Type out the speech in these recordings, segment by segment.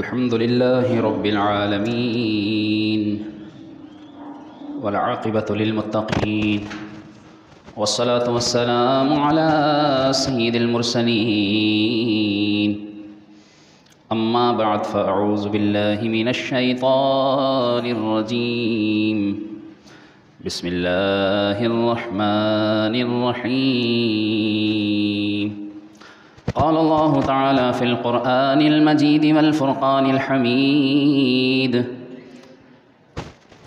الحمد لله رب العالمين والعاقبة للمتقين والصلاة والسلام على سيد المرسلين أما بعد فأعوذ بالله من الشيطان الرجيم بسم الله الرحمن الرحيم قال الله تعالى في القرآن المجيد والفرقان الحميد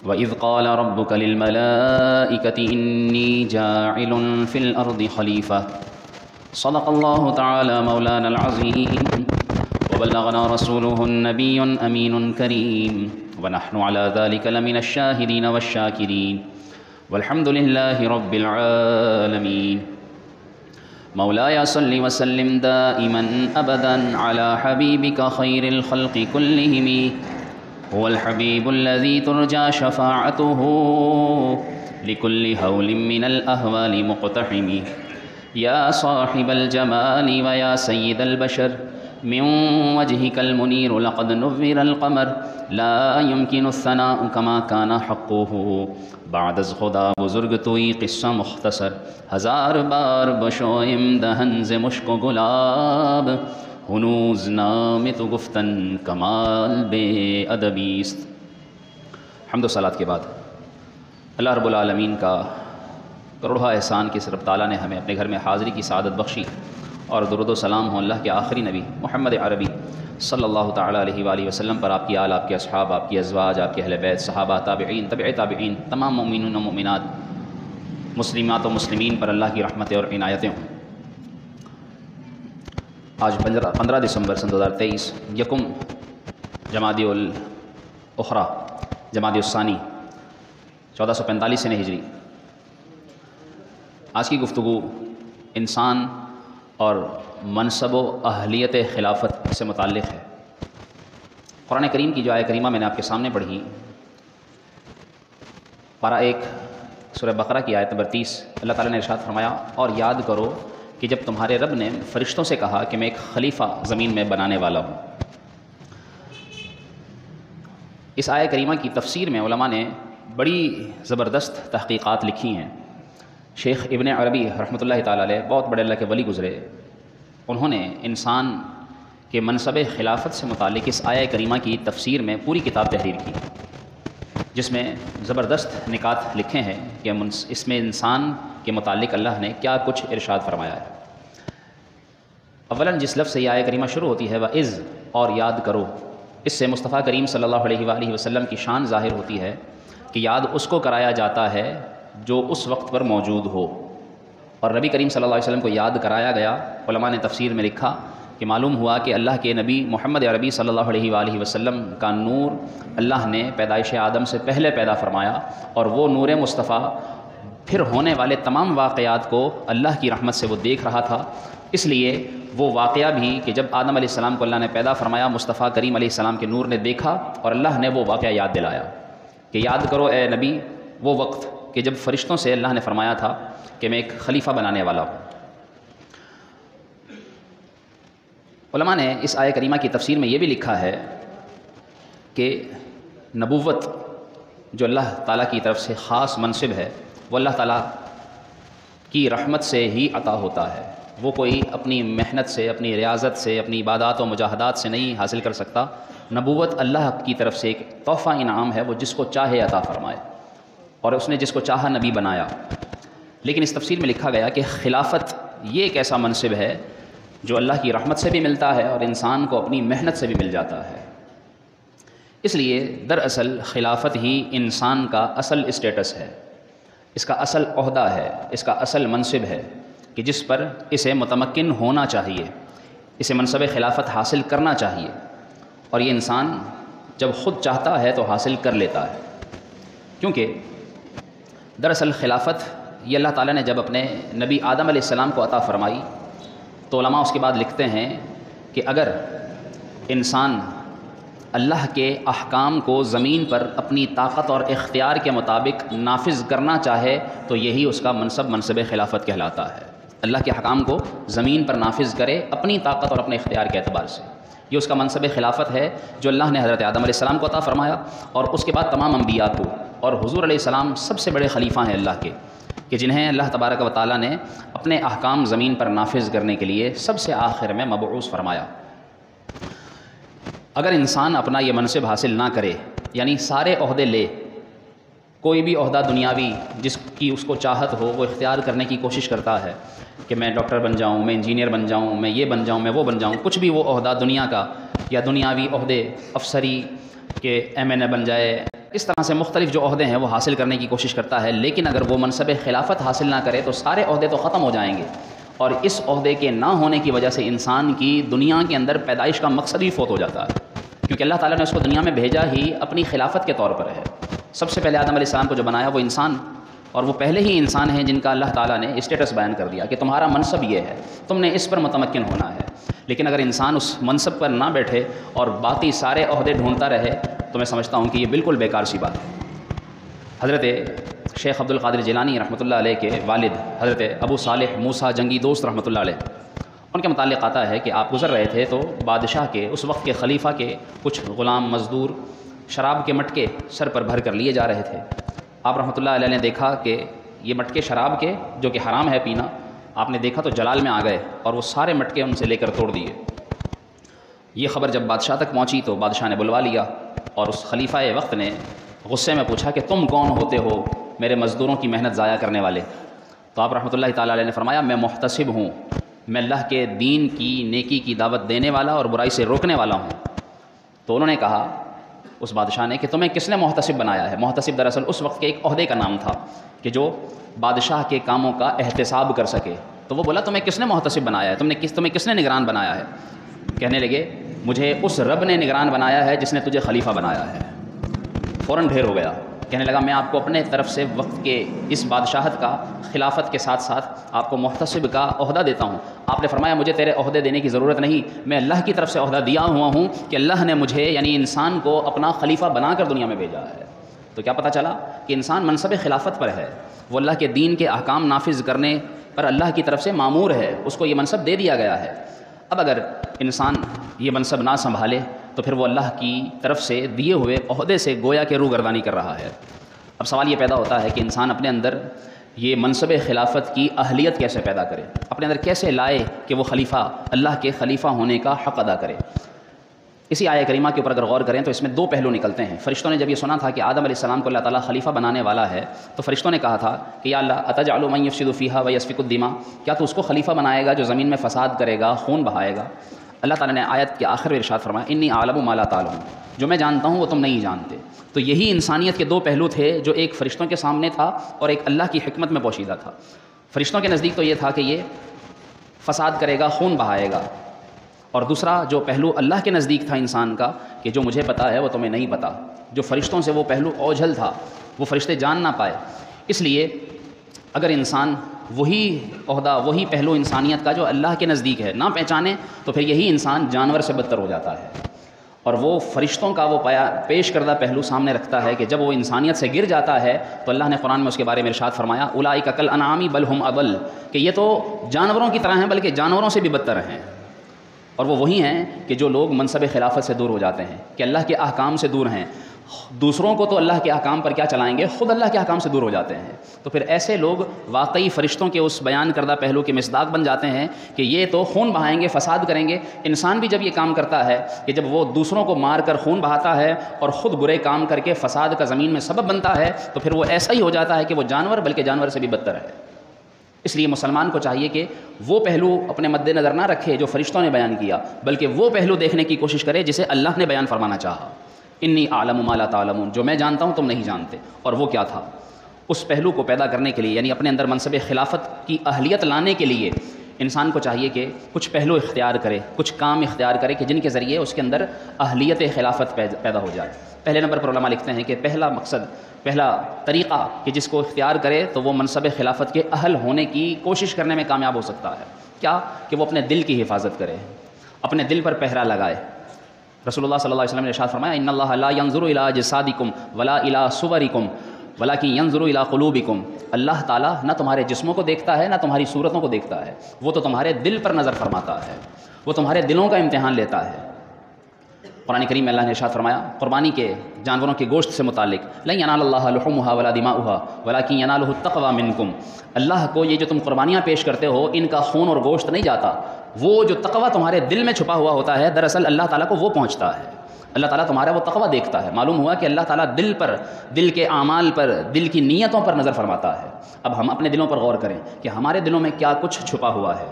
وإذ قال ربك للملائكة إني جاعل في الأرض خليفة صدق الله تعالى مولانا العظيم وبلغنا رسوله النبي أمين كريم ونحن على ذلك لمن الشاهدين والشاكرين والحمد لله رب العالمين مولاي صل وسلم دائما أبدا على حبيبك خير الخلق كلهم هو الحبيب الذي ترجى شفاعته لكل هول من الأهوال مقتحم يا صاحب الجمال ويا سيد البشر من وجهك المنير لقد نور القمر لا يمكن الثناء كما كان حقه بعد از خدا بزرگ توی قصہ مختصر ہزار بار بشوئم دہن ز مشک و گلاب ہنوز نام تو گفتن کمال بے ادبیست۔ حمد و صلات کے بعد اللہ رب العالمین کا کروڑا احسان کہ رب تعالیٰ نے ہمیں اپنے گھر میں حاضری کی سعادت بخشی، اور درود و سلام ہو اللہ کے آخری نبی محمد عربی صلی اللہ تعالیٰ علیہ وآلہ وسلم پر، آپ کی آل، آپ کے اصحاب، آپ کی ازواج، آپ کے اہل بیت، صحابہ، تابعین، تبع تابعین، تمام مومنین و مومنات، مسلمات و مسلمین پر اللہ کی رحمتیں اور عنایتیں ہوں۔ آج 15 دسمبر سن 2023 یکم جمادی الاخری جمادی الثانی 1445 سنہ ہجری۔ آج کی گفتگو انسان اور منصب و اہلیت خلافت سے متعلق ہے۔ قرآن کریم کی جو آیہ کریمہ میں نے آپ کے سامنے پڑھی، پارہ 1 سورہ بقرہ کی آیت نمبر 30، اللہ تعالیٰ نے ارشاد فرمایا، اور یاد کرو کہ جب تمہارے رب نے فرشتوں سے کہا کہ میں ایک خلیفہ زمین میں بنانے والا ہوں۔ اس آیہ کریمہ کی تفسیر میں علماء نے بڑی زبردست تحقیقات لکھی ہیں۔ شیخ ابن عربی رحمۃ اللہ تعالیٰ علیہ بہت بڑے اللہ کے ولی گزرے، انہوں نے انسان کے منصب خلافت سے متعلق اس آیہ کریمہ کی تفسیر میں پوری کتاب تحریر کی، جس میں زبردست نکات لکھے ہیں کہ اس میں انسان کے متعلق اللہ نے کیا کچھ ارشاد فرمایا ہے۔ اولاً جس لفظ سے یہ آیہ کریمہ شروع ہوتی ہے وَإِذْ، اور یاد کرو، اس سے مصطفیٰ کریم صلی اللہ علیہ وآلہ وسلم کی شان ظاہر ہوتی ہے کہ یاد اس کو کرایا جاتا ہے جو اس وقت پر موجود ہو، اور نبی کریم صلی اللہ علیہ وسلم کو یاد کرایا گیا۔ علماء نے تفسیر میں لکھا کہ معلوم ہوا کہ اللہ کے نبی محمد عربی صلی اللہ علیہ وآلہ وسلم کا نور اللہ نے پیدائش آدم سے پہلے پیدا فرمایا، اور وہ نور مصطفیٰ پھر ہونے والے تمام واقعات کو اللہ کی رحمت سے وہ دیکھ رہا تھا۔ اس لیے وہ واقعہ بھی کہ جب آدم علیہ السلام کو اللہ نے پیدا فرمایا، مصطفیٰ کریم علیہ السلام کے نور نے دیکھا، اور اللہ نے وہ واقعہ یاد دلایا کہ یاد کرو اے نبی وہ وقت کہ جب فرشتوں سے اللہ نے فرمایا تھا کہ میں ایک خلیفہ بنانے والا ہوں۔ علماء نے اس آیہ کریمہ کی تفسیر میں یہ بھی لکھا ہے کہ نبوت جو اللہ تعالیٰ کی طرف سے خاص منصب ہے، وہ اللہ تعالیٰ کی رحمت سے ہی عطا ہوتا ہے، وہ کوئی اپنی محنت سے، اپنی ریاضت سے، اپنی عبادات و مجاہدات سے نہیں حاصل کر سکتا۔ نبوت اللہ کی طرف سے ایک تحفہ انعام ہے، وہ جس کو چاہے عطا فرمائے، اور اس نے جس کو چاہا نبی بنایا۔ لیکن اس تفسیر میں لکھا گیا کہ خلافت یہ ایک ایسا منصب ہے جو اللہ کی رحمت سے بھی ملتا ہے اور انسان کو اپنی محنت سے بھی مل جاتا ہے۔ اس لیے دراصل خلافت ہی انسان کا اصل اسٹیٹس ہے، اس کا اصل عہدہ ہے، اس کا اصل منصب ہے کہ جس پر اسے متمکن ہونا چاہیے، اسے منصب خلافت حاصل کرنا چاہیے، اور یہ انسان جب خود چاہتا ہے تو حاصل کر لیتا ہے۔ کیونکہ دراصل خلافت یہ اللہ تعالیٰ نے جب اپنے نبی آدم علیہ السلام کو عطا فرمائی، تو علماء اس کے بعد لکھتے ہیں کہ اگر انسان اللہ کے احکام کو زمین پر اپنی طاقت اور اختیار کے مطابق نافذ کرنا چاہے تو یہی اس کا منصب خلافت کہلاتا ہے۔ اللہ کے احکام کو زمین پر نافذ کرے اپنی طاقت اور اپنے اختیار کے اعتبار سے، یہ اس کا منصب خلافت ہے جو اللہ نے حضرت آدم علیہ السلام کو عطا فرمایا، اور اس کے بعد تمام انبیاء کو، اور حضور علیہ السلام سب سے بڑے خلیفہ ہیں اللہ کے، کہ جنہیں اللہ تبارک و تعالیٰ نے اپنے احکام زمین پر نافذ کرنے کے لیے سب سے آخر میں مبعوث فرمایا۔ اگر انسان اپنا یہ منصب حاصل نہ کرے، یعنی سارے عہدے لے، کوئی بھی عہدہ دنیاوی جس کی اس کو چاہت ہو وہ اختیار کرنے کی کوشش کرتا ہے کہ میں ڈاکٹر بن جاؤں، میں انجینئر بن جاؤں، میں یہ بن جاؤں، میں وہ بن جاؤں، کچھ بھی وہ عہدہ دنیا کا یا دنیاوی عہدے، افسری کے MNA بن جائے، اس طرح سے مختلف جو عہدے ہیں وہ حاصل کرنے کی کوشش کرتا ہے، لیکن اگر وہ منصب خلافت حاصل نہ کرے تو سارے عہدے تو ختم ہو جائیں گے، اور اس عہدے کے نہ ہونے کی وجہ سے انسان کی دنیا کے اندر پیدائش کا مقصد ہی فوت ہو جاتا ہے، کیونکہ اللہ تعالیٰ نے اس کو دنیا میں بھیجا ہی اپنی خلافت کے طور پر ہے۔ سب سے پہلے آدم علیہ السلام کو جو بنایا وہ انسان، اور وہ پہلے ہی انسان ہیں جن کا اللہ تعالیٰ نے اسٹیٹس بیان کر دیا کہ تمہارا منصب یہ ہے، تم نے اس پر متمکن ہونا ہے۔ لیکن اگر انسان اس منصب پر نہ بیٹھے اور باقی سارے عہدے ڈھونڈتا رہے تو میں سمجھتا ہوں کہ یہ بالکل بیکار سی بات ہے۔ حضرت شیخ عبد القادر جیلانی رحمۃ اللہ علیہ کے والد حضرت ابو صالح موسیٰ جنگی دوست رحمۃ اللہ علیہ، ان کے متعلق آتا ہے کہ آپ گزر رہے تھے تو بادشاہ کے، اس وقت کے خلیفہ کے کچھ غلام مزدور شراب کے مٹکے سر پر بھر کر لیے جا رہے تھے۔ آپ رحمۃ اللہ علیہ نے دیکھا کہ یہ مٹکے شراب کے، جو کہ حرام ہے پینا، آپ نے دیکھا تو جلال میں آ گئے اور وہ سارے مٹکے ان سے لے کر توڑ دیے۔ یہ خبر جب بادشاہ تک پہنچی تو بادشاہ نے بلوا لیا، اور اس خلیفہ وقت نے غصے میں پوچھا کہ تم کون ہوتے ہو میرے مزدوروں کی محنت ضائع کرنے والے؟ تو آپ رحمۃ اللہ تعالیٰ علیہ نے فرمایا میں محتسب ہوں، میں اللہ کے دین کی نیکی کی دعوت دینے والا اور برائی سے روکنے والا ہوں۔ تو انہوں نے کہا اس بادشاہ نے کہ تمہیں کس نے محتسب بنایا ہے؟ محتسب دراصل اس وقت کے ایک عہدے کا نام تھا کہ جو بادشاہ کے کاموں کا احتساب کر سکے۔ تو وہ بولا تمہیں کس نے محتسب بنایا ہے؟ تمہیں کس نے نگران بنایا ہے؟ کہنے لگے مجھے اس رب نے نگران بنایا ہے جس نے تجھے خلیفہ بنایا ہے۔ فوراً ڈھیر ہو گیا، کہنے لگا میں آپ کو اپنے طرف سے وقت کے اس بادشاہت کا، خلافت کے ساتھ ساتھ آپ کو محتسب کا عہدہ دیتا ہوں۔ آپ نے فرمایا مجھے تیرے عہدے دینے کی ضرورت نہیں، میں اللہ کی طرف سے عہدہ دیا ہوا ہوں کہ اللہ نے مجھے یعنی انسان کو اپنا خلیفہ بنا کر دنیا میں بھیجا ہے۔ تو کیا پتہ چلا کہ انسان منصب خلافت پر ہے، وہ اللہ کے دین کے احکام نافذ کرنے پر اللہ کی طرف سے مامور ہے، اس کو یہ منصب دے دیا گیا ہے۔ اب اگر انسان یہ منصب نہ سنبھالے تو پھر وہ اللہ کی طرف سے دیے ہوئے عہدے سے گویا کہ روگردانی کر رہا ہے۔ اب سوال یہ پیدا ہوتا ہے کہ انسان اپنے اندر یہ منصب خلافت کی اہلیت کیسے پیدا کرے، اپنے اندر کیسے لائے کہ وہ خلیفہ، اللہ کے خلیفہ ہونے کا حق ادا کرے۔ اسی آیہ کریمہ کے اوپر اگر غور کریں تو اس میں دو پہلو نکلتے ہیں۔ فرشتوں نے جب یہ سنا تھا کہ آدم علیہ السلام کو اللہ تعالیٰ خلیفہ بنانے والا ہے تو فرشتوں نے کہا تھا کہ یا اللہ اتجعل من یفسد فیہا ویسفک الدماء، کیا تو اس کو خلیفہ بنائے گا جو زمین میں فساد کرے گا، خون بہائے گا؟ اللہ تعالیٰ نے آیت کے آخر میں ارشاد فرمایا انی اعلم ما لا تعلمون، جو میں جانتا ہوں وہ تم نہیں جانتے۔ تو یہی انسانیت کے دو پہلو تھے جو ایک فرشتوں کے سامنے تھا اور ایک اللہ کی حکمت میں پوشیدہ تھا۔ فرشتوں کے نزدیک تو یہ تھا کہ یہ فساد کرے گا، خون بہائے گا، اور دوسرا جو پہلو اللہ کے نزدیک تھا انسان کا کہ جو مجھے پتہ ہے وہ تمہیں نہیں پتہ، جو فرشتوں سے وہ پہلو اوجھل تھا، وہ فرشتے جان نہ پائے۔ اس لیے اگر انسان وہی عہدہ، وہی پہلو انسانیت کا جو اللہ کے نزدیک ہے نہ پہچانے تو پھر یہی انسان جانور سے بدتر ہو جاتا ہے، اور وہ فرشتوں کا وہ پیش کردہ پہلو سامنے رکھتا ہے کہ جب وہ انسانیت سے گر جاتا ہے تو اللہ نے قرآن میں اس کے بارے میں ارشاد فرمایا اولئک کالانعام بل ہم اضل، کہ یہ تو جانوروں کی طرح ہیں بلکہ جانوروں سے بھی بدتر ہیں۔ اور وہ وہی ہیں کہ جو لوگ منصب خلافت سے دور ہو جاتے ہیں، کہ اللہ کے احکام سے دور ہیں، دوسروں کو تو اللہ کے احکام پر کیا چلائیں گے، خود اللہ کے احکام سے دور ہو جاتے ہیں۔ تو پھر ایسے لوگ واقعی فرشتوں کے اس بیان کردہ پہلو کے مصداق بن جاتے ہیں کہ یہ تو خون بہائیں گے، فساد کریں گے۔ انسان بھی جب یہ کام کرتا ہے کہ جب وہ دوسروں کو مار کر خون بہاتا ہے اور خود برے کام کر کے فساد کا زمین میں سبب بنتا ہے تو پھر وہ ایسا ہی ہو جاتا ہے کہ وہ جانور بلکہ جانور سے بھی بدتر ہے۔ اس لیے مسلمان کو چاہیے کہ وہ پہلو اپنے مد نظر نہ رکھے جو فرشتوں نے بیان کیا، بلکہ وہ پہلو دیکھنے کی کوشش کرے جسے اللہ نے بیان فرمانا چاہا۔ انی اعلم ما لا تعلمون، جو میں جانتا ہوں تم نہیں جانتے۔ اور وہ کیا تھا؟ اس پہلو کو پیدا کرنے کے لیے، یعنی اپنے اندر منصب خلافت کی اہلیت لانے کے لیے انسان کو چاہیے کہ کچھ پہلو اختیار کرے، کچھ کام اختیار کرے کہ جن کے ذریعے اس کے اندر اہلیت خلافت پیدا ہو جائے۔ پہلے نمبر پر علماء لکھتے ہیں کہ پہلا مقصد، پہلا طریقہ کہ جس کو اختیار کرے تو وہ منصب خلافت کے اہل ہونے کی کوشش کرنے میں کامیاب ہو سکتا ہے۔ کیا؟ کہ وہ اپنے دل کی حفاظت کرے، اپنے دل پر پہرا لگائے۔ رسول اللہ صلی اللہ علیہ وسلم نے ارشاد فرمایا ان اللہ لا ينظر الى اجسادکم ولا الى صورکم ولکن ينظر الى قلوبکم، اللہ تعالیٰ نہ تمہارے جسموں کو دیکھتا ہے نہ تمہاری صورتوں کو دیکھتا ہے، وہ تو تمہارے دل پر نظر فرماتا ہے، وہ تمہارے دلوں کا امتحان لیتا ہے۔ قرآن کریم میں اللہ نے ارشاد فرمایا قربانی کے جانوروں کے گوشت سے متعلق لن ینال اللہ لحومها ولا دماؤها ولکن ینالہ التقوی منکم، اللہ کو یہ جو تم قربانیاں پیش کرتے ہو ان کا خون اور گوشت نہیں جاتا، وہ جو تقوی تمہارے دل میں چھپا ہوا ہوتا ہے دراصل اللہ تعالیٰ کو وہ پہنچتا ہے، اللہ تعالیٰ تمہارا وہ تقوی دیکھتا ہے۔ معلوم ہوا کہ اللہ تعالیٰ دل پر، دل کے اعمال پر، دل کی نیتوں پر نظر فرماتا ہے۔ اب ہم اپنے دلوں پر غور کریں کہ ہمارے دلوں میں کیا کچھ چھپا ہوا ہے۔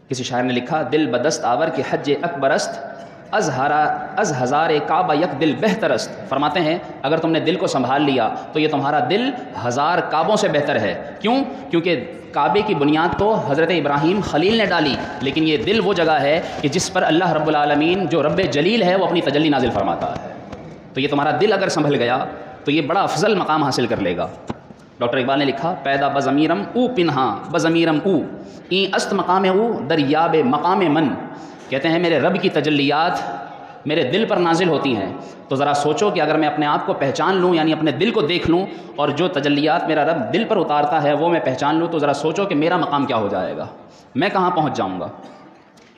کسی شاعر نے لکھا دل بدست آور کہ حج اکبر است، از ہزار کعبہ یک دل بہتر است۔ فرماتے ہیں اگر تم نے دل کو سنبھال لیا تو یہ تمہارا دل ہزار کعبوں سے بہتر ہے۔ کیوں؟ کیونکہ کعبے کی بنیاد تو حضرت ابراہیم خلیل نے ڈالی، لیکن یہ دل وہ جگہ ہے کہ جس پر اللہ رب العالمین جو رب جلیل ہے وہ اپنی تجلی نازل فرماتا ہے۔ تو یہ تمہارا دل اگر سنبھل گیا تو یہ بڑا افضل مقام حاصل کر لے گا۔ ڈاکٹر اقبال نے لکھا پیدا بضمیرم او پنہا بضمیرم او این است مقام او دریاب مقام من، کہتے ہیں میرے رب کی تجلیات میرے دل پر نازل ہوتی ہیں، تو ذرا سوچو کہ اگر میں اپنے آپ کو پہچان لوں، یعنی اپنے دل کو دیکھ لوں اور جو تجلیات میرا رب دل پر اتارتا ہے وہ میں پہچان لوں، تو ذرا سوچو کہ میرا مقام کیا ہو جائے گا، میں کہاں پہنچ جاؤں گا۔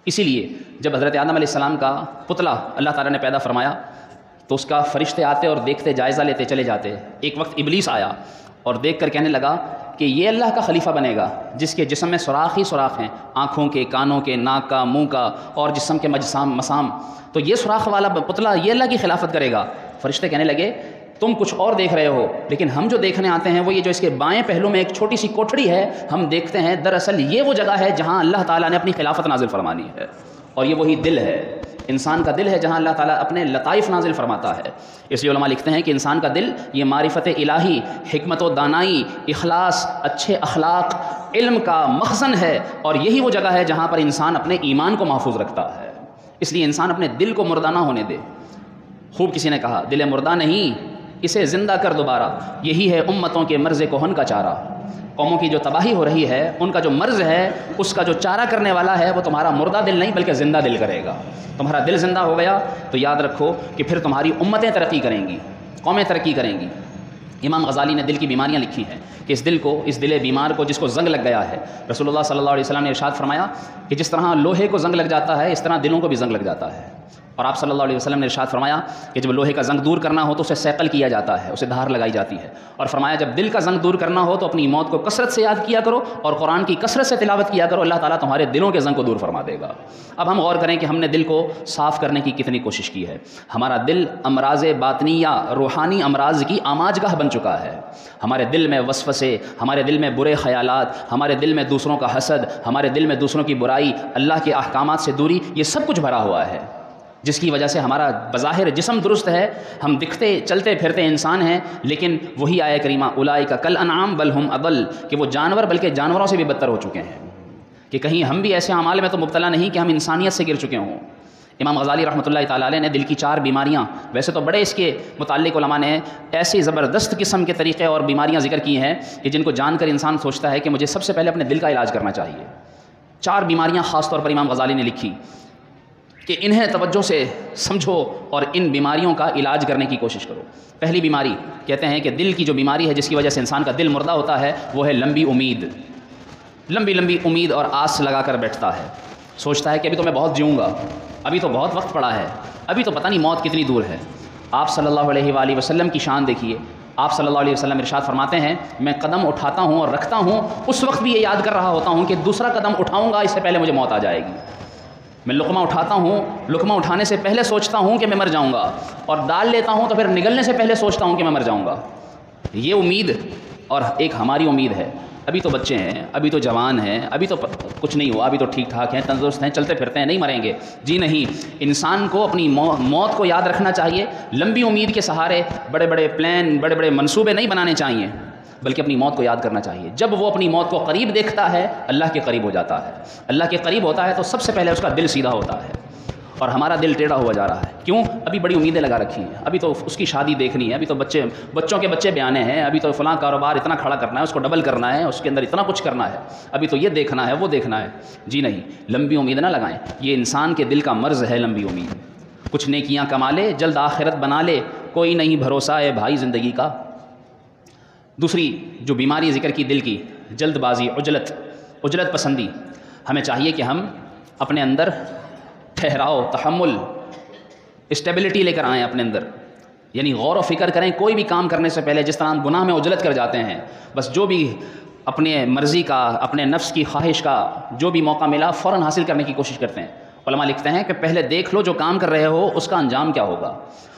اسی لیے جب حضرت آدم علیہ السلام کا پتلا اللہ تعالیٰ نے پیدا فرمایا تو اس کا فرشتے آتے اور دیکھتے، جائزہ لیتے چلے جاتے۔ ایک وقت ابلیس آیا اور دیکھ کر کہنے لگا کہ یہ اللہ کا خلیفہ بنے گا جس کے جسم میں سوراخ ہی سوراخ ہیں، آنکھوں کے، کانوں کے، ناک کا، منہ کا اور جسم کے مسام، تو یہ سوراخ والا پتلا یہ اللہ کی خلافت کرے گا۔ فرشتے کہنے لگے تم کچھ اور دیکھ رہے ہو، لیکن ہم جو دیکھنے آتے ہیں وہ یہ جو اس کے بائیں پہلو میں ایک چھوٹی سی کوٹھڑی ہے ہم دیکھتے ہیں، دراصل یہ وہ جگہ ہے جہاں اللہ تعالیٰ نے اپنی خلافت نازل فرمانی ہے، اور یہ وہی دل ہے، انسان کا دل ہے جہاں اللہ تعالیٰ اپنے لطائف نازل فرماتا ہے۔ اس لیے علماء لکھتے ہیں کہ انسان کا دل یہ معرفت الہی، حکمت و دانائی، اخلاص، اچھے اخلاق، علم کا مخزن ہے، اور یہی وہ جگہ ہے جہاں پر انسان اپنے ایمان کو محفوظ رکھتا ہے۔ اس لیے انسان اپنے دل کو مردہ نہ ہونے دے۔ خوب کسی نے کہا دل مردہ نہیں اسے زندہ کر دوبارہ، یہی ہے امتوں کے مرض کہن کا چارہ۔ قوموں کی جو تباہی ہو رہی ہے ان کا جو مرض ہے اس کا جو چارہ کرنے والا ہے وہ تمہارا مردہ دل نہیں بلکہ زندہ دل کرے گا۔ تمہارا دل زندہ ہو گیا تو یاد رکھو کہ پھر تمہاری امتیں ترقی کریں گی، قومیں ترقی کریں گی۔ امام غزالی نے دل کی بیماریاں لکھی ہیں کہ اس دل بیمار کو جس کو زنگ لگ گیا ہے، رسول اللہ صلی اللہ علیہ وسلم نے ارشاد فرمایا کہ جس طرح لوہے کو زنگ لگ جاتا ہے اس طرح دلوں کو بھی زنگ لگ جاتا ہے۔ اور آپ صلی اللہ علیہ وسلم نے ارشاد فرمایا کہ جب لوہے کا زنگ دور کرنا ہو تو اسے سیقل کیا جاتا ہے، اسے دھار لگائی جاتی ہے، اور فرمایا جب دل کا زنگ دور کرنا ہو تو اپنی موت کو کثرت سے یاد کیا کرو اور قرآن کی کثرت سے تلاوت کیا کرو، اللہ تعالیٰ تمہارے دلوں کے زنگ کو دور فرما دے گا۔ اب ہم غور کریں کہ ہم نے دل کو صاف کرنے کی کتنی کوشش کی ہے۔ ہمارا دل امراض باطنیہ، روحانی امراض کی آماج گاہ بن چکا ہے۔ ہمارے دل میں وسوسے، ہمارے دل میں برے خیالات، ہمارے دل میں دوسروں کا حسد، ہمارے دل میں دوسروں کی برائی، اللہ کے احکامات سے دوری، یہ سب کچھ بھرا ہوا ہے، جس کی وجہ سے ہمارا بظاہر جسم درست ہے، ہم دکھتے چلتے پھرتے انسان ہیں، لیکن وہی آیہ کریمہ اولئک کالانعام بل ہم اضل، کہ وہ جانور بلکہ جانوروں سے بھی بدتر ہو چکے ہیں، کہ کہیں ہم بھی ایسے اعمال میں تو مبتلا نہیں کہ ہم انسانیت سے گر چکے ہوں۔ امام غزالی رحمۃ اللہ تعالیٰ علیہ نے دل کی 4 بیماریاں، ویسے تو بڑے اس کے متعلق علماء نے ایسی زبردست قسم کے طریقے اور بیماریاں ذکر کی ہیں کہ جن کو جان کر انسان سوچتا ہے کہ مجھے سب سے پہلے اپنے دل کا علاج کرنا چاہیے۔ 4 بیماریاں خاص طور پر امام غزالی نے لکھی کہ انہیں توجہ سے سمجھو اور ان بیماریوں کا علاج کرنے کی کوشش کرو۔ پہلی بیماری کہتے ہیں کہ دل کی جو بیماری ہے جس کی وجہ سے انسان کا دل مردہ ہوتا ہے وہ ہے لمبی امید، لمبی لمبی امید اور آس لگا کر بیٹھتا ہے، سوچتا ہے کہ ابھی تو میں بہت جیوں گا، ابھی تو بہت وقت پڑا ہے، ابھی تو پتہ نہیں موت کتنی دور ہے۔ آپ صلی اللہ علیہ وآلہ وسلم کی شان دیکھیے، آپ صلی اللہ علیہ وسلم ارشاد فرماتے ہیں میں قدم اٹھاتا ہوں اور رکھتا ہوں اس وقت بھی یہ یاد کر رہا ہوتا ہوں کہ دوسرا قدم اٹھاؤں گا اس سے پہلے مجھے موت آ جائے گی۔ میں لقمہ اٹھاتا ہوں، لقمہ اٹھانے سے پہلے سوچتا ہوں کہ میں مر جاؤں گا، اور ڈال لیتا ہوں تو پھر نگلنے سے پہلے سوچتا ہوں کہ میں مر جاؤں گا۔ یہ امید، اور ایک ہماری امید ہے ابھی تو بچے ہیں، ابھی تو جوان ہیں، ابھی تو کچھ نہیں ہوا، ابھی تو ٹھیک ٹھاک ہیں، تندرست ہیں، چلتے پھرتے ہیں، نہیں مریں گے۔ جی نہیں، انسان کو اپنی موت کو یاد رکھنا چاہیے، لمبی امید کے سہارے بڑے بڑے پلان، بڑے بڑے منصوبے نہیں بنانے چاہیے، بلکہ اپنی موت کو یاد کرنا چاہیے۔ جب وہ اپنی موت کو قریب دیکھتا ہے اللہ کے قریب ہو جاتا ہے، اللہ کے قریب ہوتا ہے تو سب سے پہلے اس کا دل سیدھا ہوتا ہے، اور ہمارا دل ٹیڑھا ہوا جا رہا ہے۔ کیوں؟ ابھی بڑی امیدیں لگا رکھی ہیں، ابھی تو اس کی شادی دیکھنی ہے، ابھی تو بچوں کے بچے بیانے ہیں، ابھی تو فلاں کاروبار اتنا کھڑا کرنا ہے، اس کو ڈبل کرنا ہے، اس کے اندر اتنا کچھ کرنا ہے، ابھی تو یہ دیکھنا ہے وہ دیکھنا ہے۔ جی نہیں، لمبی امید نہ لگائیں، یہ انسان کے دل کا مرض ہے لمبی امید۔ کچھ نیکیاں کما لے، جلد آخرت بنا لے، کوئی نہیں بھروسہ ہے بھائی زندگی کا۔ دوسری جو بیماری ذکر کی دل کی، جلد بازی، عجلت پسندی۔ ہمیں چاہیے کہ ہم اپنے اندر ٹھہراؤ، تحمل، اسٹیبلٹی لے کر آئیں اپنے اندر، یعنی غور و فکر کریں کوئی بھی کام کرنے سے پہلے. جس طرح ہم گناہ میں اجلت کر جاتے ہیں، بس جو بھی اپنے مرضی کا، اپنے نفس کی خواہش کا جو بھی موقع ملا فوراً حاصل کرنے کی کوشش کرتے ہیں. علماء لکھتے ہیں کہ پہلے دیکھ لو جو کام کر رہے ہو اس کا انجام کیا ہوگا،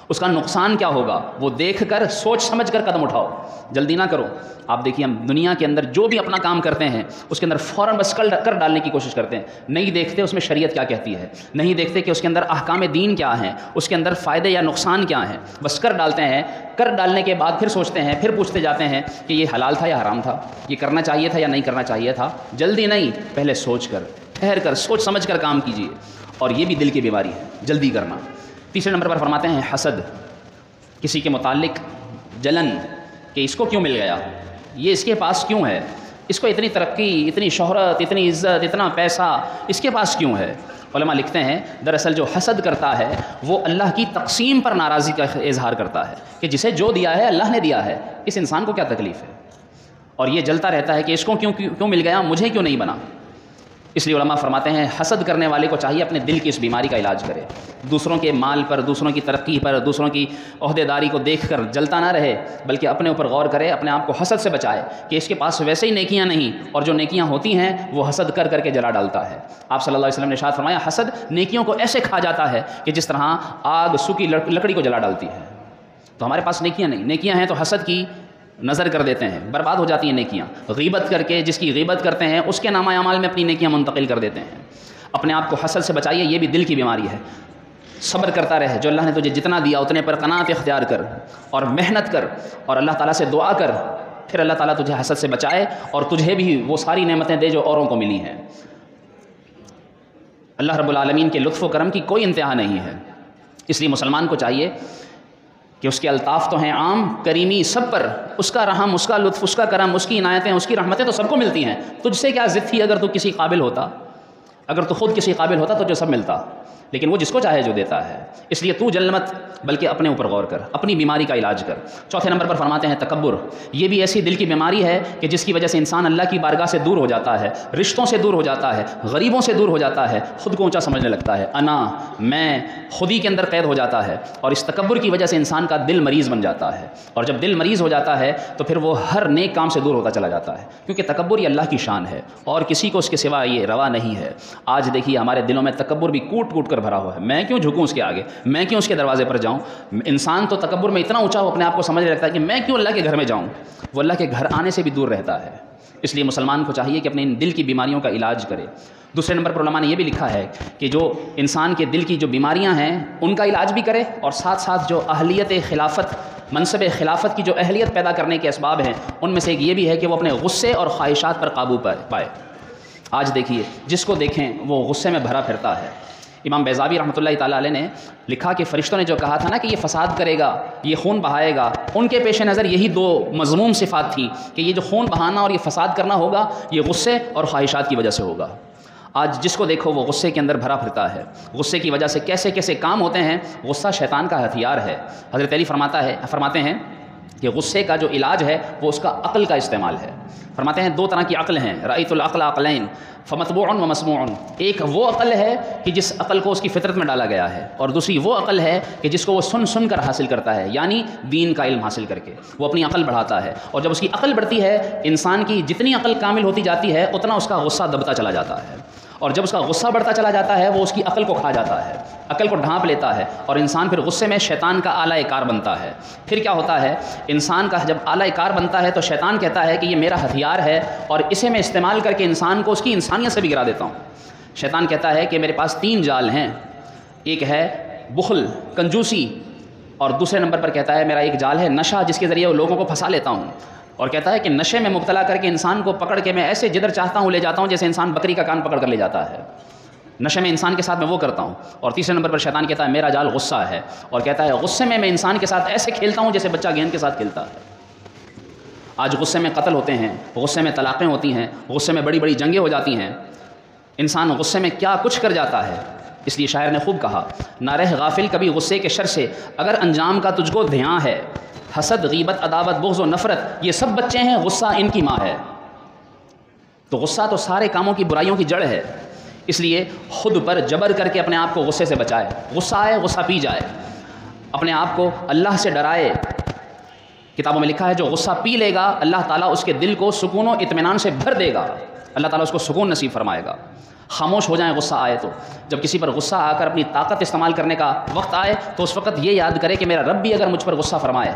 اس کا نقصان کیا ہوگا، وہ دیکھ کر سوچ سمجھ کر قدم اٹھاؤ، جلدی نہ کرو. آپ دیکھیے ہم دنیا کے اندر جو بھی اپنا کام کرتے ہیں اس کے اندر فوراً بس کر ڈالنے کی کوشش کرتے ہیں. نہیں دیکھتے اس میں شریعت کیا کہتی ہے، نہیں دیکھتے کہ اس کے اندر احکام دین کیا ہیں، اس کے اندر فائدے یا نقصان کیا ہیں، بس کر ڈالتے ہیں. کر ڈالنے کے بعد پھر سوچتے ہیں، پھر پوچھتے جاتے ہیں کہ یہ حلال تھا یا حرام تھا، یہ کرنا چاہیے تھا یا نہیں کرنا چاہیے تھا. جلدی نہیں، پہلے سوچ کر، ٹھہر کر، سوچ سمجھ کر کام کیجیے. اور یہ بھی دل کی بیماری ہے، جلدی کرنا. تیسرے نمبر پر فرماتے ہیں حسد، کسی کے متعلق جلن کہ اس کو کیوں مل گیا، یہ اس کے پاس کیوں ہے، اس کو اتنی ترقی، اتنی شہرت، اتنی عزت، اتنا پیسہ اس کے پاس کیوں ہے. علماء لکھتے ہیں دراصل جو حسد کرتا ہے وہ اللہ کی تقسیم پر ناراضی کا اظہار کرتا ہے کہ جسے جو دیا ہے اللہ نے دیا ہے، اس انسان کو کیا تکلیف ہے. اور یہ جلتا رہتا ہے کہ اس کو کیوں مل گیا، مجھے کیوں نہیں بنا. اس لیے علماء فرماتے ہیں حسد کرنے والے کو چاہیے اپنے دل کی اس بیماری کا علاج کرے. دوسروں کے مال پر، دوسروں کی ترقی پر، دوسروں کی عہدیداری کو دیکھ کر جلتا نہ رہے، بلکہ اپنے اوپر غور کرے، اپنے آپ کو حسد سے بچائے کہ اس کے پاس ویسے ہی نیکیاں نہیں، اور جو نیکیاں ہوتی ہیں وہ حسد کر کر کے جلا ڈالتا ہے. آپ صلی اللہ علیہ وسلم نے ارشاد فرمایا حسد نیکیوں کو ایسے کھا جاتا ہے کہ جس طرح آگ سوکھی لکڑی کو جلا ڈالتی ہے. تو ہمارے پاس نیکیاں نہیں، نیکیاں ہیں تو حسد کی نظر کر دیتے ہیں، برباد ہو جاتی ہیں نیکیاں. غیبت کر کے جس کی غیبت کرتے ہیں اس کے نامہ اعمال میں اپنی نیکیاں منتقل کر دیتے ہیں. اپنے آپ کو حسد سے بچائیے، یہ بھی دل کی بیماری ہے. صبر کرتا رہے، جو اللہ نے تجھے جتنا دیا اتنے پر قناعت اختیار کر اور محنت کر اور اللہ تعالیٰ سے دعا کر، پھر اللہ تعالیٰ تجھے حسد سے بچائے اور تجھے بھی وہ ساری نعمتیں دے جو اوروں کو ملی ہیں. اللہ رب العالمین کے لطف و کرم کی کوئی انتہا نہیں ہے. اس لیے مسلمان کو چاہیے کہ اس کے الطاف تو ہیں عام، کریمی سب پر، اس کا رحم، اس کا لطف، اس کا کرم، اس کی عنایتیں، اس کی رحمتیں تو سب کو ملتی ہیں. تجھ سے کیا ضد تھی اگر تو کسی قابل ہوتا، اگر تو خود کسی قابل ہوتا تو جو سب ملتا، لیکن وہ جس کو چاہے جو دیتا ہے. اس لیے تو جل مت، بلکہ اپنے اوپر غور کر، اپنی بیماری کا علاج کر. چوتھے نمبر پر فرماتے ہیں تکبر. یہ بھی ایسی دل کی بیماری ہے کہ جس کی وجہ سے انسان اللہ کی بارگاہ سے دور ہو جاتا ہے، رشتوں سے دور ہو جاتا ہے، غریبوں سے دور ہو جاتا ہے، خود کو اونچا سمجھنے لگتا ہے. انا، میں، خودی کے اندر قید ہو جاتا ہے، اور اس تکبر کی وجہ سے انسان کا دل مریض بن جاتا ہے. اور جب دل مریض ہو جاتا ہے تو پھر وہ ہر نیک کام سے دور ہوتا چلا جاتا ہے، کیونکہ تکبر یہ اللہ کی شان ہے اور کسی کو اس کے سوا یہ روا نہیں ہے. آج دیکھیے ہمارے دلوں میں تکبر بھی کوٹ کوٹ کر بھرا ہوا ہے. میں کیوں جھکوں اس کے آگے، میں کیوں اس کے دروازے پر جاؤں. انسان تو تکبر میں اتنا اونچا ہو اپنے آپ کو سمجھ رکھتا ہے کہ میں کیوں اللہ کے گھر میں جاؤں، وہ اللہ کے گھر آنے سے بھی دور رہتا ہے. اس لیے مسلمان کو چاہیے کہ اپنے ان دل کی بیماریوں کا علاج کرے. دوسرے نمبر پر علماء نے یہ بھی لکھا ہے کہ جو انسان کے دل کی جو بیماریاں ہیں ان کا علاج بھی کرے، اور ساتھ ساتھ جو اہلیت خلافت، منصب خلافت کی جو اہلیت پیدا کرنے کے اسباب ہیں ان میں سے ایک یہ بھی ہے کہ وہ اپنے غصے اور خواہشات پر قابو پائے. آج دیکھیے جس کو دیکھیں وہ غصے میں بھرا پھرتا ہے. امام بیضاوی رحمۃ اللہ تعالیٰ علیہ نے لکھا کہ فرشتوں نے جو کہا تھا نا کہ یہ فساد کرے گا، یہ خون بہائے گا، ان کے پیش نظر یہی دو مذموم صفات تھیں کہ یہ جو خون بہانا اور یہ فساد کرنا ہوگا یہ غصے اور خواہشات کی وجہ سے ہوگا. آج جس کو دیکھو وہ غصے کے اندر بھرا پھرتا ہے. غصے کی وجہ سے کیسے کیسے کام ہوتے ہیں. غصہ شیطان کا ہتھیار ہے. حضرت علی فرماتے ہیں کہ غصے کا جو علاج ہے وہ اس کا عقل کا استعمال ہے. فرماتے ہیں دو طرح کی عقل ہیں، رأیت العقل عقلین فمطبوع و مسموع. ایک وہ عقل ہے کہ جس عقل کو اس کی فطرت میں ڈالا گیا ہے، اور دوسری وہ عقل ہے کہ جس کو وہ سن کر حاصل کرتا ہے، یعنی دین کا علم حاصل کر کے وہ اپنی عقل بڑھاتا ہے. اور جب اس کی عقل بڑھتی ہے، انسان کی جتنی عقل کامل ہوتی جاتی ہے اتنا اس کا غصہ دبتا چلا جاتا ہے. اور جب اس کا غصہ بڑھتا چلا جاتا ہے وہ اس کی عقل کو کھا جاتا ہے، عقل کو ڈھانپ لیتا ہے، اور انسان پھر غصے میں شیطان کا اعلیٰ کار بنتا ہے. پھر کیا ہوتا ہے، انسان کا جب اعلیٰ کار بنتا ہے تو شیطان کہتا ہے کہ یہ میرا ہتھیار ہے اور اسے میں استعمال کر کے انسان کو اس کی انسانیت سے بھی گرا دیتا ہوں. شیطان کہتا ہے کہ میرے پاس 3 جال ہیں، ایک ہے بخل، کنجوسی، اور دوسرے نمبر پر کہتا ہے میرا ایک جال ہے نشہ، جس کے ذریعے وہ لوگوں کو پھنسا لیتا ہوں. اور کہتا ہے کہ نشے میں مبتلا کر کے انسان کو پکڑ کے میں ایسے جدھر چاہتا ہوں لے جاتا ہوں جیسے انسان بکری کا کان پکڑ کر لے جاتا ہے. نشے میں انسان کے ساتھ میں وہ کرتا ہوں. اور تیسرے نمبر پر شیطان کہتا ہے میرا جال غصہ ہے، اور کہتا ہے غصے میں انسان کے ساتھ ایسے کھیلتا ہوں جیسے بچہ گیند کے ساتھ کھیلتا ہے. آج غصے میں قتل ہوتے ہیں، غصے میں طلاقیں ہوتی ہیں، غصے میں بڑی بڑی جنگیں ہو جاتی ہیں. انسان غصے میں کیا کچھ کر جاتا ہے. اس لیے شاعر نے خوب کہا، نہ رہ غافل کبھی غصے کے شر سے، اگر انجام کا تجھ کو دھیان ہے. حسد، غیبت، عداوت، بغض و نفرت یہ سب بچے ہیں، غصہ ان کی ماں ہے. تو غصہ تو سارے کاموں کی برائیوں کی جڑ ہے. اس لیے خود پر جبر کر کے اپنے آپ کو غصے سے بچائے. غصہ آئے غصہ پی جائے. اپنے آپ کو اللہ سے ڈرائے۔ کتابوں میں لکھا ہے جو غصہ پی لے گا اللہ تعالیٰ اس کے دل کو سکون و اطمینان سے بھر دے گا، اللہ تعالیٰ اس کو سکون نصیب فرمائے گا۔ خاموش ہو جائیں غصہ آئے تو، جب کسی پر غصہ آ کر اپنی طاقت استعمال کرنے کا وقت آئے تو اس وقت یہ یاد کرے کہ میرا رب بھی اگر مجھ پر غصہ فرمائے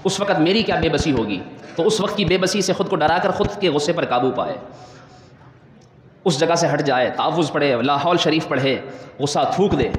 اس وقت میری کیا بے بسی ہوگی، تو اس وقت کی بے بسی سے خود کو ڈرا کر خود کے غصے پر قابو پائے، اس جگہ سے ہٹ جائے، تعوذ پڑھے، لا حول شریف پڑھے، غصہ تھوک دے،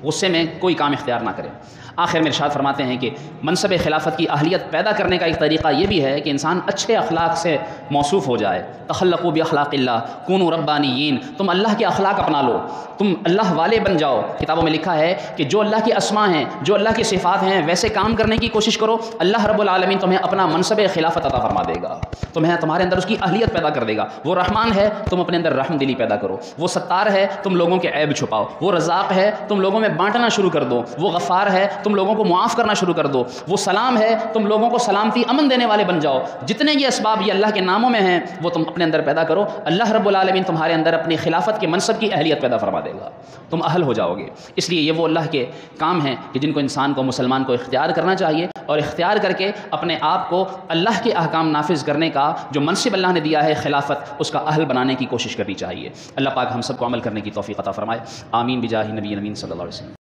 غصے میں کوئی کام اختیار نہ کرے۔ آخر میں ارشاد فرماتے ہیں کہ منصب خلافت کی اہلیت پیدا کرنے کا ایک طریقہ یہ بھی ہے کہ انسان اچھے اخلاق سے موصوف ہو جائے۔ تخلقوا باخلاق اللہ کونوا ربانیین، تم اللہ کے اخلاق اپنا لو، تم اللہ والے بن جاؤ۔ کتابوں میں لکھا ہے کہ جو اللہ کے اسماء ہیں، جو اللہ کی صفات ہیں، ویسے کام کرنے کی کوشش کرو، اللہ رب العالمین تمہیں اپنا منصب خلافت عطا فرما دے گا، تمہارے اندر اس کی اہلیت پیدا کر دے گا۔ وہ رحمان ہے، تم اپنے اندر رحم دلی پیدا کرو۔ وہ ستار ہے، تم لوگوں کے عیب چھپاؤ۔ وہ رزاق ہے، تم لوگوں میں بانٹنا شروع کر دو۔ وہ غفار ہے، تم لوگوں کو معاف کرنا شروع کر دو۔ وہ سلام ہے، تم لوگوں کو سلامتی امن دینے والے بن جاؤ۔ جتنے یہ اسباب یہ اللہ کے ناموں میں ہیں وہ تم اپنے اندر پیدا کرو، اللہ رب العالمین تمہارے اندر اپنی خلافت کے منصب کی اہلیت پیدا فرما دے گا، تم اہل ہو جاؤ گے۔ اس لیے یہ وہ اللہ کے کام ہیں کہ جن کو انسان کو، مسلمان کو اختیار کرنا چاہیے، اور اختیار کر کے اپنے آپ کو اللہ کے احکام نافذ کرنے کا جو منصب اللہ نے دیا ہے خلافت، اس کا اہل بنانے کی کوشش کرنی چاہیے۔ اللہ پاک ہم سب کو عمل کرنے کی توفیق عطا فرمائے، آمین بجاہ نبی امین صلی اللہ علیہ وسلم۔